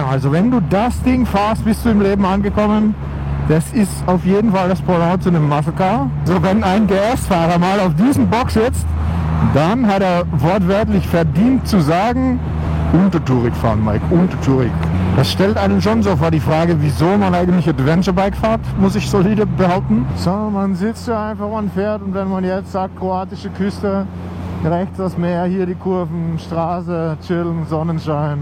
Also wenn du das Ding fährst, bist du im Leben angekommen. Das ist auf jeden Fall das Pendant zu einem Muscle Car. So, wenn ein GS-Fahrer mal auf diesen Box sitzt, dann hat er wortwörtlich verdient zu sagen, untertourig fahren, Mike, untertourig. Das stellt einen schon so vor die Frage, wieso man eigentlich Adventure Bike fährt, muss ich solide behaupten. So, man sitzt ja einfach und fährt, und wenn man jetzt sagt, kroatische Küste, rechts das Meer, hier die Kurven, Straße, chillen, Sonnenschein.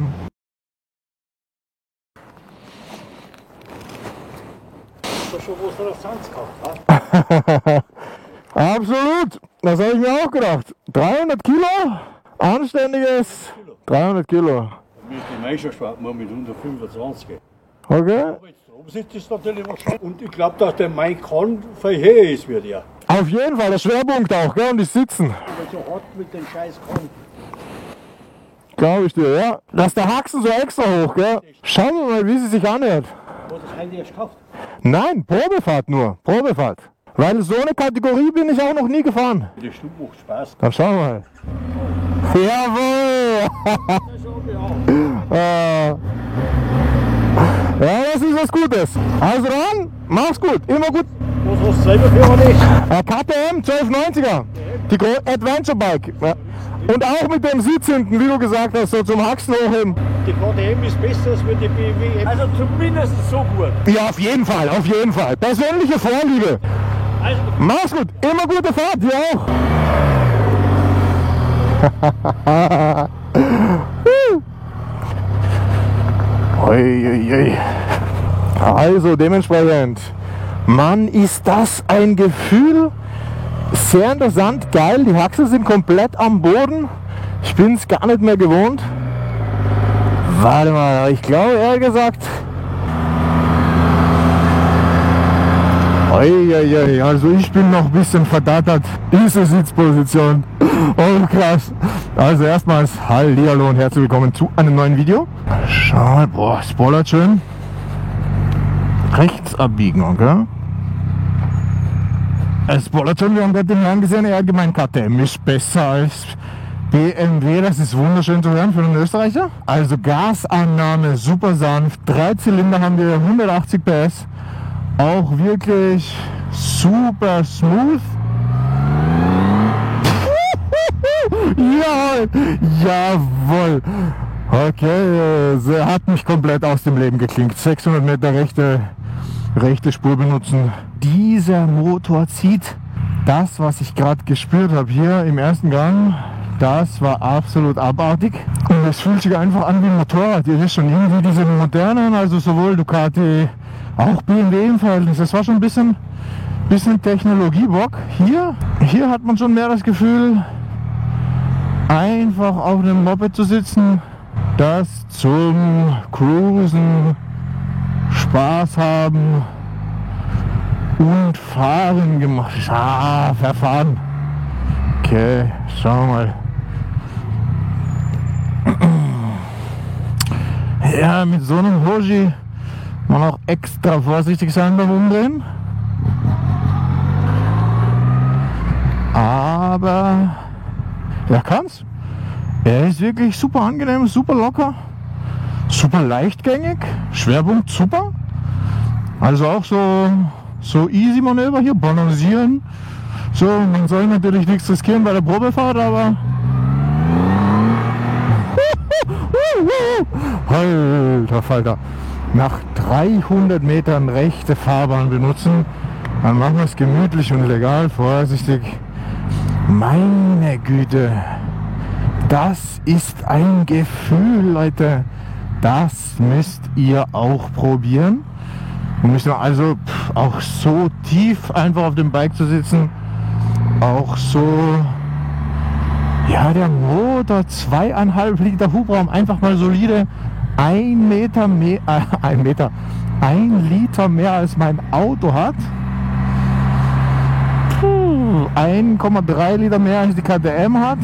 Schon was für eine Sands gehabt, Absolut, das habe ich mir auch gedacht. 300 Kilo, anständiges 300 Kilo. Die Meisterschaft mal mit 125. Okay. Aber jetzt oben sitzt es natürlich wahrscheinlich. Und ich glaube, dass der Mike Kahn viel höher ist wie der. Auf jeden Fall, der Schwerpunkt auch, gell, und die Sitzen. Aber so hart mit dem Scheiß Kahn. Glaube ich dir, ja. Dass der Haxen so extra hoch, gell. Schauen wir mal, wie sie sich anhört. Hat das Heidi erst gekauft? Nein, Probefahrt nur, Probefahrt. Weil so eine Kategorie bin ich auch noch nie gefahren. Die Stube macht Spaß. Dann schauen wir mal. Jawohl! Ja, das ist was Gutes. Also dann, mach's gut, immer gut. Was hast du selber für dich? KTM 1290er, die Adventure Bike. Ja. Und auch mit dem Sitz hinten, wie du gesagt hast, so zum Haxen hochheben. Die KTM ist besser als die BMW. Also zumindest so gut. Ja, auf jeden Fall, auf jeden Fall. Persönliche Vorliebe. Also, mach's gut, immer gute Fahrt, dir auch. Uiuiui. Also dementsprechend, Mann, ist das ein Gefühl. Sehr interessant, geil, die Haxen sind komplett am Boden. Ich bin es gar nicht mehr gewohnt. Warte mal, ich glaube ehrlich gesagt. Also ich bin noch ein bisschen verdattert. Diese Sitzposition. Oh krass. Also erstmals hallihallo und herzlich willkommen zu einem neuen Video. Schau mal, boah, spoilert schön. Rechts abbiegen, okay? Es spoilert schon, wir haben gerade den Herrn gesehen, er hat gemeint, KTM ist besser als BMW, das ist wunderschön zu hören für einen Österreicher. Also Gasannahme super sanft, 3 Zylinder haben wir, 180 PS, auch wirklich super smooth. Jawohl. Okay, sie hat mich komplett aus dem Leben geklingt. 600 Meter rechte Spur benutzen. Dieser Motor zieht. Das, was ich gerade gespürt habe hier im ersten Gang, das war absolut abartig. Und es fühlt sich einfach an wie ein Motorrad. Ihr wisst schon, irgendwie diese modernen, also sowohl Ducati, auch BMW im Verhältnis. Das war schon ein bisschen Technologiebock. Hier hat man schon mehr das Gefühl, einfach auf einem Moped zu sitzen, das zum Cruisen, Spaß haben und Fahren gemacht ist. Verfahren. Okay, schauen wir mal. Ja, mit so einem Hoji muss man auch extra vorsichtig sein beim Umdrehen. Aber er kann's. Er ist wirklich super angenehm, super locker, super leichtgängig, Schwerpunkt super. Also auch so easy Manöver hier, balancieren. So, man soll natürlich nichts riskieren bei der Probefahrt, aber alter Falter. Nach 300 Metern rechte Fahrbahn benutzen, dann machen wir es gemütlich und legal, vorsichtig. Meine Güte, das ist ein Gefühl, Leute. Das müsst ihr auch probieren. Und müsst ihr also auch so tief einfach auf dem Bike zu sitzen, auch so, ja, der Motor, 2,5 Liter Hubraum, einfach mal solide 1 Liter mehr als mein Auto hat. Puh. 1,3 Liter mehr als die KTM hat.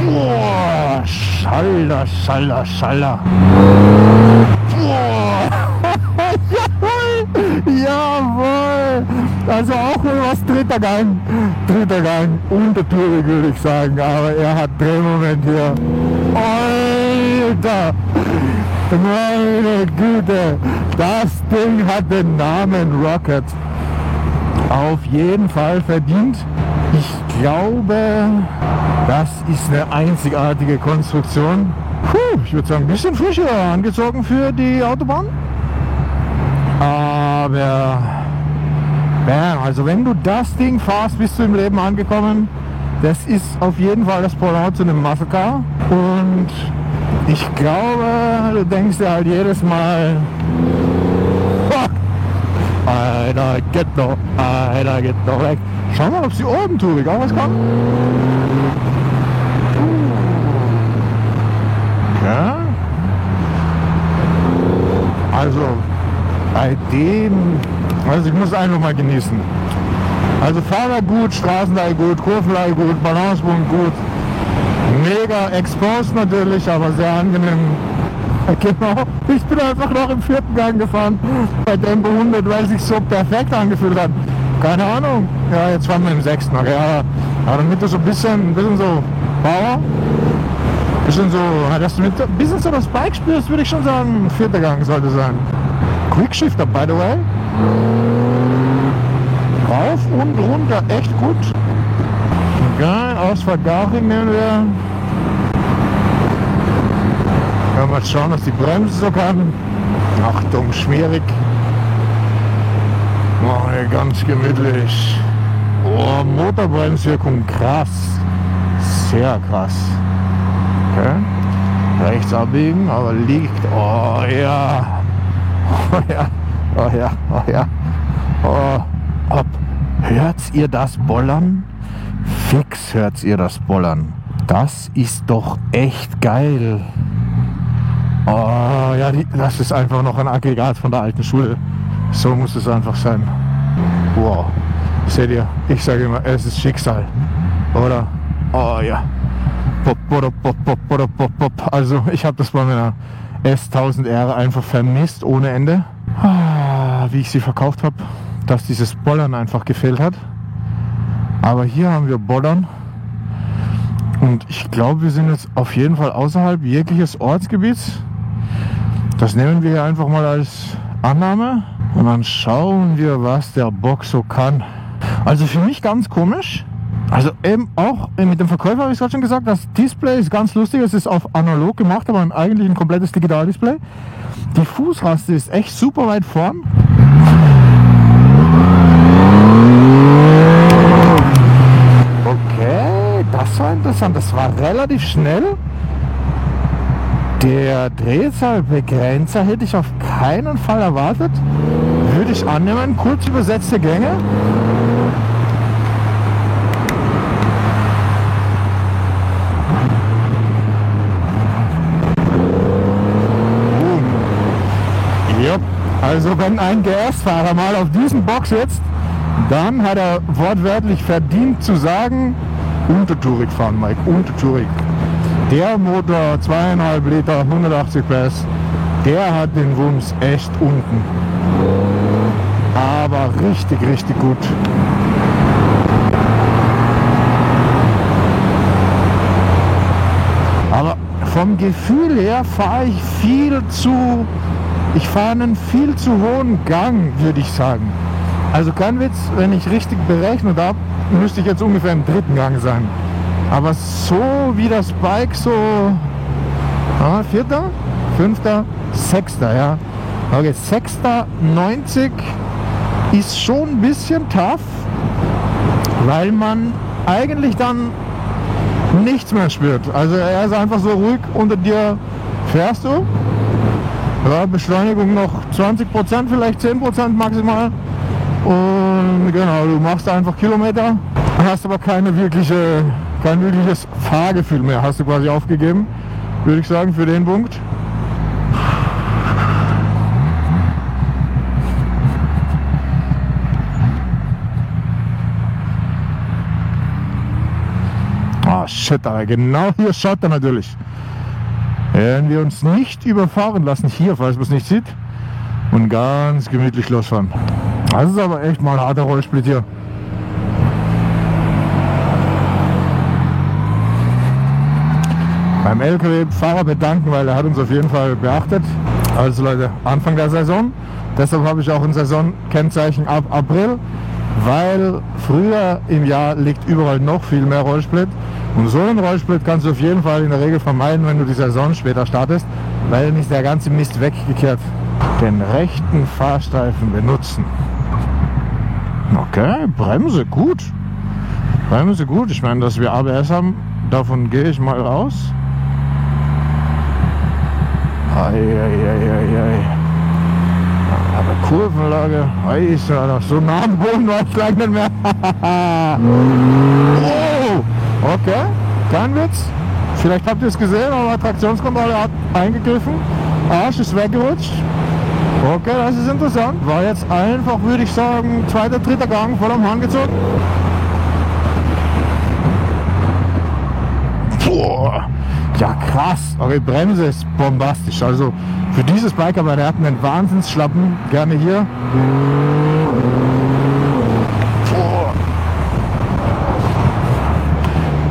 Boah, Schalter, Schalter, Schalter. Jawohl! Also auch nur was dritter Gang. Dritter Gang, untertourig würde ich sagen, aber er hat Drehmoment hier. Alter! Meine Güte! Das Ding hat den Namen Rocket. Auf jeden Fall verdient. Ich glaube, das ist eine einzigartige Konstruktion. Puh, ich würde sagen, ein bisschen frischer angezogen für die Autobahn. Aber bam, also wenn du das Ding fährst, bist du im Leben angekommen. Das ist auf jeden Fall das Pendant zu einem Muscle Car. Und ich glaube, du denkst dir halt jedes Mal, fuck, einer geht noch weg. Schau mal, ob sie oben tourig auch was kann. Ja. Also bei dem, also ich muss einfach mal genießen. Also Fahrer gut, Straßenlage gut, Kurvenlage gut, Balancepunkt gut. Mega exposed natürlich, aber sehr angenehm. Genau, ich bin einfach noch im 4. Gang gefahren bei Tempo 100, weil es sich so perfekt angefühlt hat. Keine Ahnung, ja, jetzt fahren wir im 6. Ja, aber damit du so ein bisschen so Power, bisschen so, dass du mit ein bisschen so das Bike spürst, würde ich schon sagen, 4. Gang sollte sein. Quickshifter, by the way. Rauf und runter, echt gut. Geil, Ausfahrt Garching nehmen wir. Ja, mal schauen, was die Bremse so kann. Achtung, schwierig. Oh, ganz gemütlich. Oh, Motorbremswirkung krass. Sehr krass. Okay. Rechts abbiegen, aber liegt. Oh ja. Oh ja. Oh ja. Oh ja. Oh. Ab. Hört ihr das Bollern? Fix hört ihr das Bollern. Das ist doch echt geil. Oh ja, das ist einfach noch ein Aggregat von der alten Schule. So muss es einfach sein. Wow. Seht ihr, ich sage immer, es ist Schicksal. Oder? Oh ja. Pop, pop, pop, pop, pop, pop, pop. Also ich habe das bei meiner S1000R einfach vermisst ohne Ende. Wie ich sie verkauft habe, dass dieses Bollern einfach gefehlt hat. Aber hier haben wir Bollern. Und ich glaube, wir sind jetzt auf jeden Fall außerhalb jegliches Ortsgebiets. Das nehmen wir hier einfach mal als Annahme. Und dann schauen wir, was der Bock so kann. Also für mich ganz komisch. Also eben auch mit dem Verkäufer habe ich gerade schon gesagt, das Display ist ganz lustig. Es ist auf analog gemacht, aber eigentlich ein komplettes Digitaldisplay. Die Fußraste ist echt super weit vorn. Okay, das war interessant. Das war relativ schnell. Der Drehzahlbegrenzer hätte ich auf keinen Fall erwartet. Würde ich annehmen. Kurz übersetzte Gänge. Ja, also wenn ein GS-Fahrer mal auf diesen Box sitzt, dann hat er wortwörtlich verdient zu sagen, untertourig fahren, Mike, untertourig. Der Motor, 2,5 Liter, 180 PS, der hat den Wumms echt unten. Aber richtig, richtig gut. Aber vom Gefühl her fahre ich ich fahre einen viel zu hohen Gang, würde ich sagen. Also kein Witz, wenn ich richtig berechnet habe, müsste ich jetzt ungefähr im 3. Gang sein. Aber so wie das Bike so 4., 5., 6., ja. Okay, 6., 90 ist schon ein bisschen tough, weil man eigentlich dann nichts mehr spürt. Also er ist einfach so ruhig, unter dir fährst du. Ja, Beschleunigung noch 20%, vielleicht 10% maximal. Und genau, du machst einfach Kilometer, hast aber kein wirkliches Fahrgefühl mehr. Hast du quasi aufgegeben, würde ich sagen, für den Punkt. Oh shit, aber genau hier schaut er natürlich. Werden wir uns nicht überfahren lassen, hier, falls man es nicht sieht. Und ganz gemütlich losfahren. Das ist aber echt mal ein harter Rollsplit hier. Beim LKW-Fahrer bedanken, weil er hat uns auf jeden Fall beachtet. Also Leute, Anfang der Saison. Deshalb habe ich auch ein Saisonkennzeichen ab April, weil früher im Jahr liegt überall noch viel mehr Rollsplit. Und so einen Rollsplit kannst du auf jeden Fall in der Regel vermeiden, wenn du die Saison später startest, weil nicht der ganze Mist weggekehrt. Den rechten Fahrstreifen benutzen. Okay, Bremse gut. Bremse gut. Ich meine, dass wir ABS haben, davon gehe ich mal aus. Eieieiei. Aber Kurvenlage, ist ja noch so nah am Boden, war ich gleich nicht mehr. Oh, okay, kein Witz. Vielleicht habt ihr es gesehen, aber Traktionskontrolle hat eingegriffen. Arsch ist weggerutscht. Okay, das ist interessant. War jetzt einfach, würde ich sagen, zweiter, dritter Gang voll am Hang gezogen. Boah. Ja krass, eure Bremse ist bombastisch. Also für dieses Bike, aber der hat einen Wahnsinnsschlappen. Gerne hier.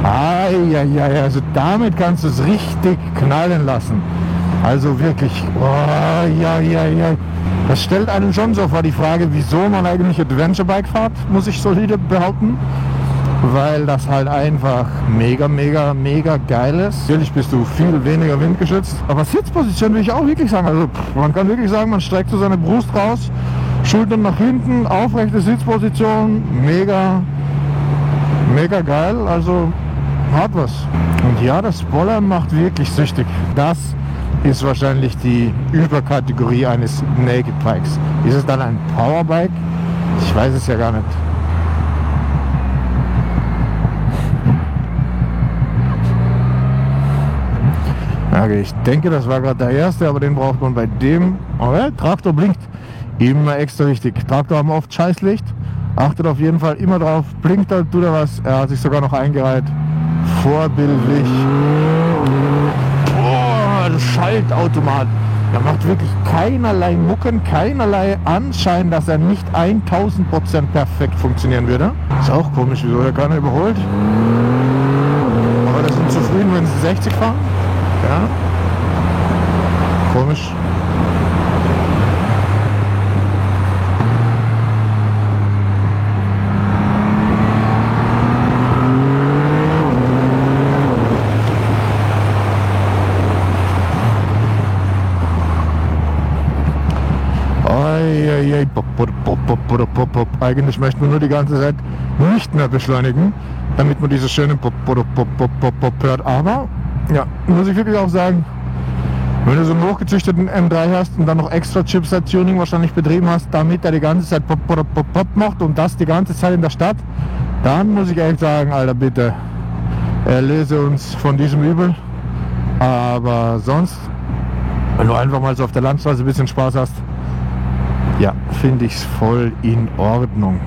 Eieiei, also damit kannst du es richtig knallen lassen. Also wirklich, oh, ja. Das stellt einen schon so vor die Frage, wieso man eigentlich Adventure Bike fährt, muss ich solide behaupten. Weil das halt einfach mega geil ist. Natürlich bist du viel weniger windgeschützt. Aber Sitzposition will ich auch wirklich sagen. Also man kann wirklich sagen, man streckt so seine Brust raus, Schultern nach hinten, aufrechte Sitzposition, mega geil. Also hat was. Und ja, das Spoilern macht wirklich süchtig. Das ist wahrscheinlich die Überkategorie eines Naked Bikes. Ist es dann ein Powerbike? Ich weiß es ja gar nicht. Okay, ich denke, das war gerade der erste, aber den braucht man bei dem. Okay, Traktor blinkt. Immer extra wichtig. Traktor haben oft Scheißlicht. Achtet auf jeden Fall immer drauf. Blinkt er, tut er was. Er hat sich sogar noch eingereiht. Vorbildlich. Boah, das Schaltautomat. Der macht wirklich keinerlei Mucken, keinerlei Anschein, dass er nicht 1000% perfekt funktionieren würde. Ist auch komisch, wieso er keiner überholt. Aber das sind zufrieden, wenn sie 60 fahren. Ja. Komisch. Eigentlich möchten wir nur die ganze Zeit nicht mehr beschleunigen, damit man dieses schöne hört. Aber ja, muss ich wirklich auch sagen, wenn du so einen hochgezüchteten M3 hast und dann noch extra Chipset-Tuning wahrscheinlich betrieben hast, damit er die ganze Zeit pop macht und das die ganze Zeit in der Stadt, dann muss ich echt sagen, Alter, bitte, erlöse uns von diesem Übel. Aber sonst, wenn du einfach mal so auf der Landstraße ein bisschen Spaß hast, ja, finde ich es voll in Ordnung.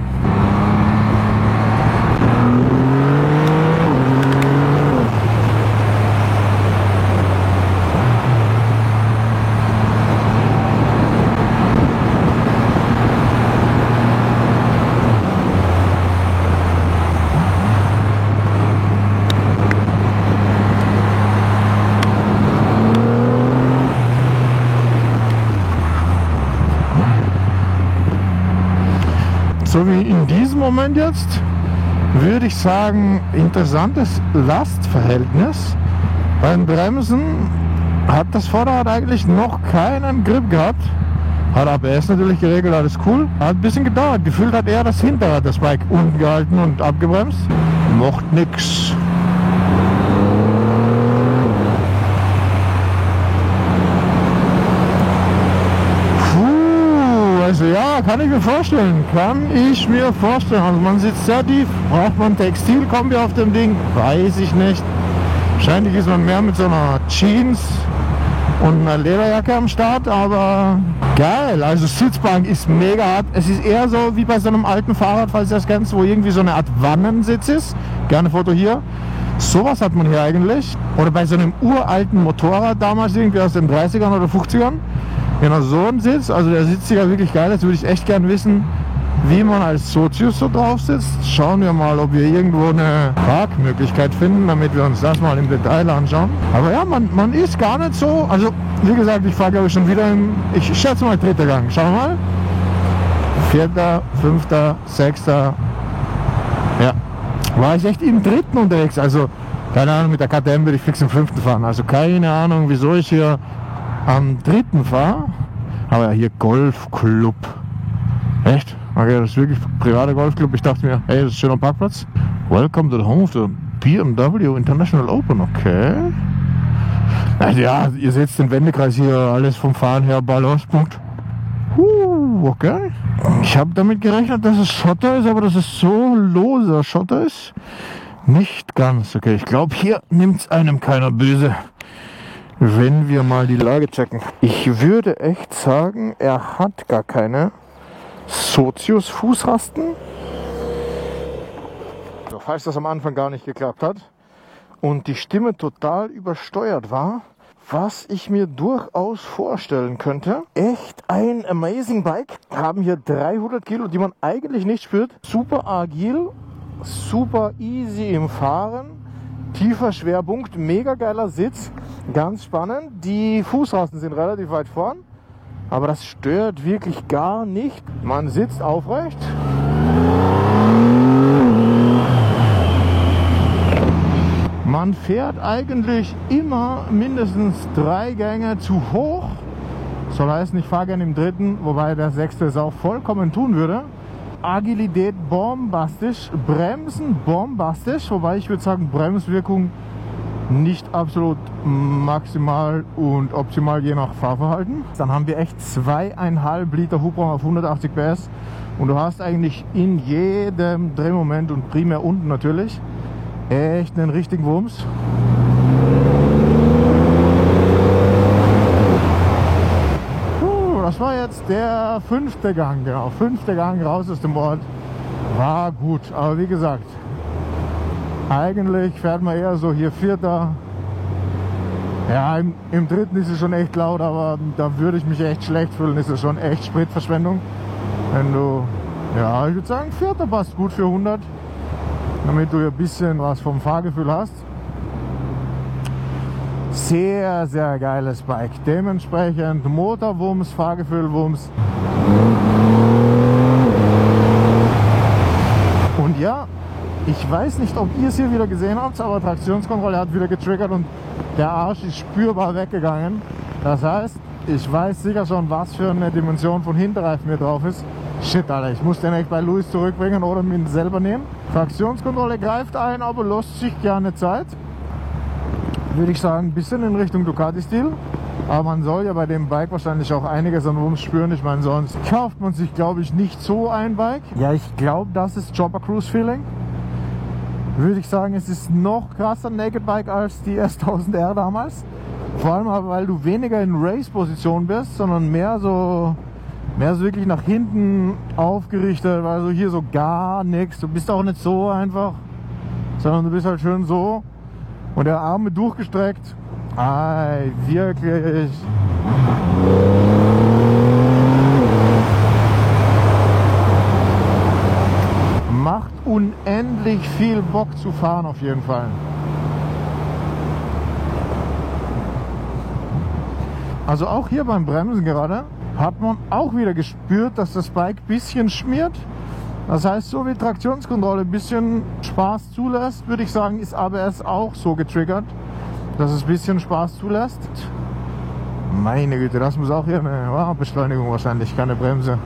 So wie in diesem Moment jetzt, würde ich sagen, interessantes Lastverhältnis. Beim Bremsen hat das Vorderrad eigentlich noch keinen Grip gehabt. Hat ABS natürlich geregelt, alles cool. Hat ein bisschen gedauert. Gefühlt hat eher das Hinterrad das Bike unten gehalten und abgebremst. Macht nix. Also ja, kann ich mir vorstellen. Also man sitzt sehr tief. Braucht man Textilkombi auf dem Ding? Weiß ich nicht. Wahrscheinlich ist man mehr mit so einer Jeans und einer Lederjacke am Start, aber geil. Also Sitzbank ist mega hart. Es ist eher so wie bei so einem alten Fahrrad, falls ihr das kennt, wo irgendwie so eine Art Wannensitz ist. Gerne Foto hier. Sowas hat man hier eigentlich. Oder bei so einem uralten Motorrad damals irgendwie aus den 30ern oder 50ern. Genau so ein Sitz. Also der sitzt ja wirklich geil. Jetzt würde ich echt gern wissen, wie man als Sozius so drauf sitzt. Schauen wir mal, ob wir irgendwo eine Parkmöglichkeit finden, damit wir uns das mal im Detail anschauen. Aber ja, man ist gar nicht so. Also wie gesagt, ich fahre glaube ich schon wieder ich schätze mal 3. Gang. Schauen wir mal. 4., 5., 6. Ja. War ich echt im 3. unterwegs. Also keine Ahnung, mit der KTM würde ich fix im 5. fahren. Also keine Ahnung, wieso ich hier am 3. fahre. Aber ja, hier Golfclub. Echt? Okay, das ist wirklich ein privater Golfclub. Ich dachte mir, hey, das ist ein schöner Parkplatz. Welcome to the home of the BMW International Open. Okay. Ja, ihr seht den Wendekreis hier, alles vom Fahren her, Balance, Punkt. Okay. Ich habe damit gerechnet, dass es Schotter ist, aber dass es so loser Schotter ist, nicht ganz. Okay, ich glaube, hier nimmt es einem keiner böse, wenn wir mal die Lage checken. Ich würde echt sagen, er hat gar keine Sozius-Fußrasten. So, falls das am Anfang gar nicht geklappt hat und die Stimme total übersteuert war, was ich mir durchaus vorstellen könnte. Echt ein amazing Bike. Haben hier 300 Kilo, die man eigentlich nicht spürt. Super agil, super easy im Fahren. Tiefer Schwerpunkt, mega geiler Sitz. Ganz spannend. Die Fußrasten sind relativ weit vorn. Aber das stört wirklich gar nicht. Man sitzt aufrecht. Man fährt eigentlich immer mindestens 3 Gänge zu hoch. Soll heißen, ich fahre gerne im 3., wobei der 6. es auch vollkommen tun würde. Agilität bombastisch, Bremsen bombastisch, wobei ich würde sagen, Bremswirkung nicht absolut maximal und optimal je nach Fahrverhalten. Dann haben wir echt 2,5 Liter Hubraum auf 180 PS und du hast eigentlich in jedem Drehmoment und primär unten natürlich echt einen richtigen Wumms. Das war jetzt der 5. Gang, genau, 5. Gang raus aus dem Ort. War gut, aber wie gesagt, eigentlich fährt man eher so hier 4. Ja, im 3. ist es schon echt laut, aber da würde ich mich echt schlecht fühlen, ist es schon echt Spritverschwendung. Wenn du, ja, ich würde sagen 4. passt gut für 100, damit du ein bisschen was vom Fahrgefühl hast. Sehr, sehr geiles Bike. Dementsprechend Motorwumms, Fahrgefühlwumms. Und ja, ich weiß nicht, ob ihr es hier wieder gesehen habt, aber Traktionskontrolle hat wieder getriggert und der Arsch ist spürbar weggegangen. Das heißt, ich weiß sicher schon, was für eine Dimension von Hinterreifen hier drauf ist. Shit, Alter, ich muss den echt bei Luis zurückbringen oder mir ihn selber nehmen. Traktionskontrolle greift ein, aber lässt sich gerne Zeit. Würde ich sagen, ein bisschen in Richtung Ducati-Stil. Aber man soll ja bei dem Bike wahrscheinlich auch einiges an Wumms spüren. Ich meine, sonst kauft man sich, glaube ich, nicht so ein Bike. Ja, ich glaube, das ist Chopper Cruise Feeling. Würde ich sagen, es ist noch krasser Naked Bike als die S1000R damals. Vor allem aber, weil du weniger in Race-Position bist, sondern mehr so wirklich nach hinten aufgerichtet. Also hier so gar nichts. Du bist auch nicht so einfach, sondern du bist halt schön so. Und der Arme durchgestreckt. Ei, wirklich. Macht unendlich viel Bock zu fahren auf jeden Fall. Also auch hier beim Bremsen gerade hat man auch wieder gespürt, dass das Bike ein bisschen schmiert. Das heißt, so wie Traktionskontrolle ein bisschen Spaß zulässt, würde ich sagen, ist ABS auch so getriggert, dass es ein bisschen Spaß zulässt. Meine Güte, das muss auch hier eine Beschleunigung wahrscheinlich, keine Bremse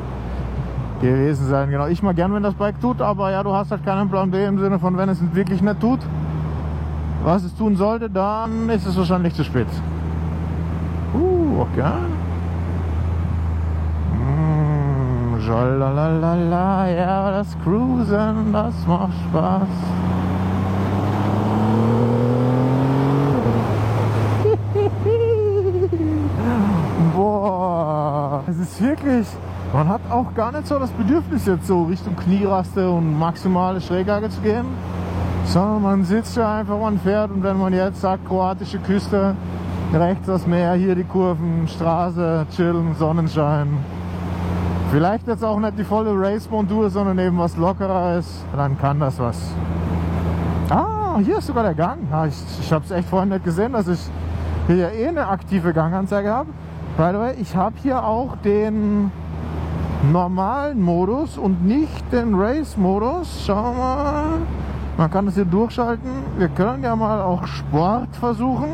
gewesen sein. Genau, ich mag gern, wenn das Bike tut, aber ja, du hast halt keinen Plan B im Sinne von, wenn es wirklich nicht tut, was es tun sollte, dann ist es wahrscheinlich zu spät. Okay. Lalalala, ja, das Cruisen, das macht Spaß. Boah, es ist wirklich, man hat auch gar nicht so das Bedürfnis jetzt so Richtung Knieraste und maximale Schräglage zu gehen, sondern man sitzt ja einfach, man fährt und wenn man jetzt sagt, kroatische Küste, rechts das Meer, hier die Kurven, Straße, chillen, Sonnenschein. Vielleicht jetzt auch nicht die volle Race-Montur, sondern eben was Lockeres, dann kann das was. Ah, hier ist sogar der Gang. Ja, ich habe es echt vorhin nicht gesehen, dass ich hier eh eine aktive Ganganzeige habe. By the way, ich habe hier auch den normalen Modus und nicht den Race-Modus. Schauen wir mal. Man kann das hier durchschalten. Wir können ja mal auch Sport versuchen.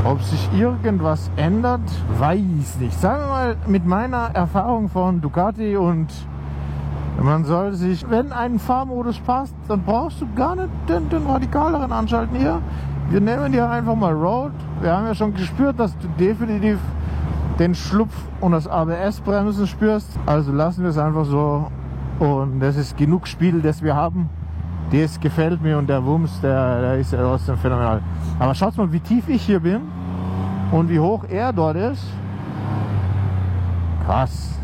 Ob sich irgendwas ändert, weiß nicht. Sagen wir mal, mit meiner Erfahrung von Ducati und man soll sich, wenn ein Fahrmodus passt, dann brauchst du gar nicht den radikaleren anschalten hier. Wir nehmen hier einfach mal Road. Wir haben ja schon gespürt, dass du definitiv den Schlupf und das ABS-Bremsen spürst. Also lassen wir es einfach so. Und das ist genug Spiel, das wir haben. Das gefällt mir und der Wumms, der ist ja trotzdem phänomenal. Aber schaut mal, wie tief ich hier bin und wie hoch er dort ist. Krass.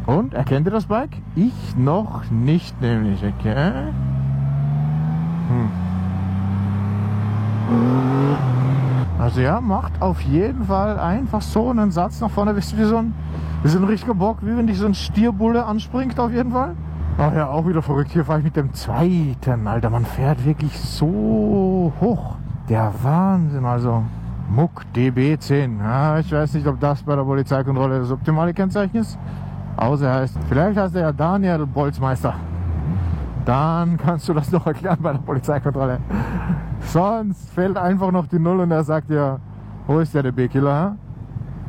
Und, erkennt ihr das Bike? Ich noch nicht, nämlich, okay. Also ja, macht auf jeden Fall einfach so einen Satz nach vorne. Wisst ihr, wie so ein richtiger Bock, wie wenn dich so ein Stierbulle anspringt auf jeden Fall. Ach ja, auch wieder verrückt. Hier fahre ich mit dem zweiten. Alter, man fährt wirklich so hoch. Der Wahnsinn, also. Muck DB10. Ja, ich weiß nicht, ob das bei der Polizeikontrolle das optimale Kennzeichen ist. Außer vielleicht heißt er ja Daniel Bolzmeister. Dann kannst du das noch erklären bei der Polizeikontrolle. Sonst fehlt einfach noch die Null und er sagt dir, wo ist der DB-Killer?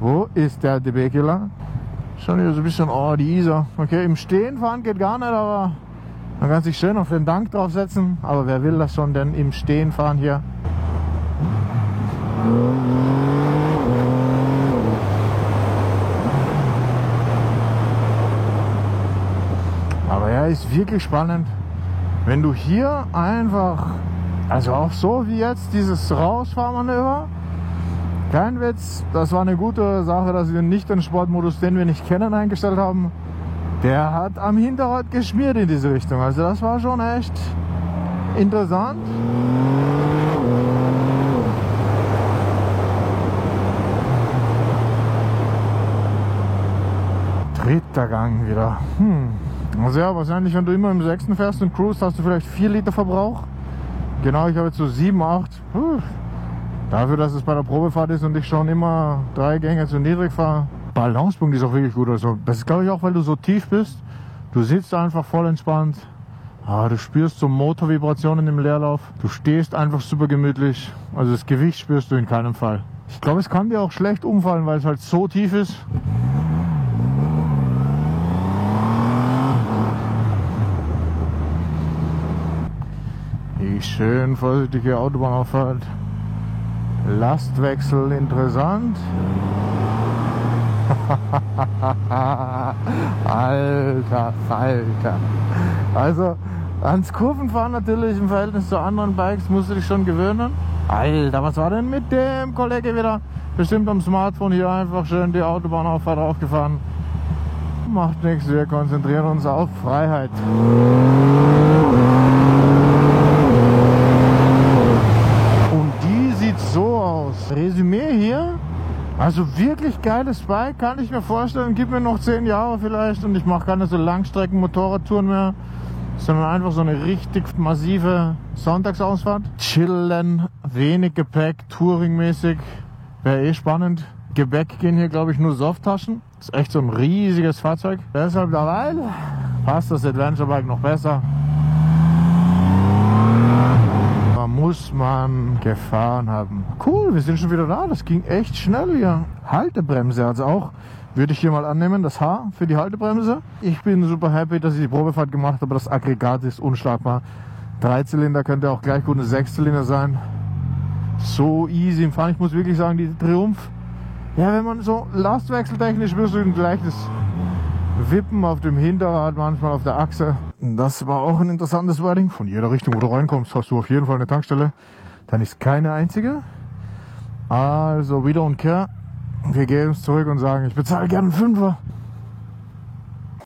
Wo ist der DB-Killer? Schon wieder so ein bisschen, oh, die Isar. Okay, im Stehen fahren geht gar nicht, aber man kann sich schön auf den Dank draufsetzen. Aber wer will das schon denn im Stehen fahren hier? Aber ja, ist wirklich spannend, wenn du hier einfach, also auch so wie jetzt dieses Rausfahrmanöver, kein Witz, das war eine gute Sache, dass wir nicht den Sportmodus, den wir nicht kennen, eingestellt haben. Der hat am Hinterrad geschmiert in diese Richtung, also das war schon echt interessant. Dritter Gang wieder. Also ja, wahrscheinlich, wenn du immer im 6. fährst und cruist, hast du vielleicht 4 Liter Verbrauch. Genau, ich habe jetzt so 7, 8. Dafür, dass es bei der Probefahrt ist und ich schon immer 3 Gänge zu niedrig fahre. Balancepunkt ist auch wirklich gut. Also, das ist, glaube ich, auch, weil du so tief bist. Du sitzt einfach voll entspannt. Du spürst so Motorvibrationen im Leerlauf. Du stehst einfach super gemütlich. Also das Gewicht spürst du in keinem Fall. Ich glaube, es kann dir auch schlecht umfallen, weil es halt so tief ist. Die schön vorsichtige Autobahnauffahrt. Lastwechsel interessant. Alter Falter. Also ans Kurvenfahren natürlich im Verhältnis zu anderen Bikes musst du dich schon gewöhnen. Alter, was war denn mit dem Kollege wieder? Bestimmt am Smartphone hier einfach schön die Autobahnauffahrt aufgefahren. Macht nichts, wir konzentrieren uns auf Freiheit. Und die sieht so aus. Resümee hier. Also wirklich geiles Bike, kann ich mir vorstellen. Gib mir noch 10 Jahre vielleicht und ich mache keine so Langstrecken-Motorradtouren mehr, sondern einfach so eine richtig massive Sonntagsausfahrt. Chillen, wenig Gepäck, Touring-mäßig. Wäre eh spannend. Gebäck gehen hier, glaube ich, nur Softtaschen. Das ist echt so ein riesiges Fahrzeug. Deshalb dabei passt das Adventure Bike noch besser. Da muss man gefahren haben. Cool, wir sind schon wieder da. Das ging echt schnell hier. Haltebremse, also auch, würde ich hier mal annehmen, das H für die Haltebremse. Ich bin super happy, dass ich die Probefahrt gemacht habe. Das Aggregat ist unschlagbar. 3-Zylinder könnte auch gleich gut eine 6-Zylinder sein. So easy im Fahren. Ich muss wirklich sagen, die Triumph. Ja, wenn man so lastwechseltechnisch spürst du gleich das Wippen auf dem Hinterrad, manchmal auf der Achse. Das war auch ein interessantes Wording. Von jeder Richtung, wo du reinkommst, hast du auf jeden Fall eine Tankstelle. Dann ist keine einzige. Also, we don't care. Wir gehen es zurück und sagen, ich bezahle gerne einen 5er.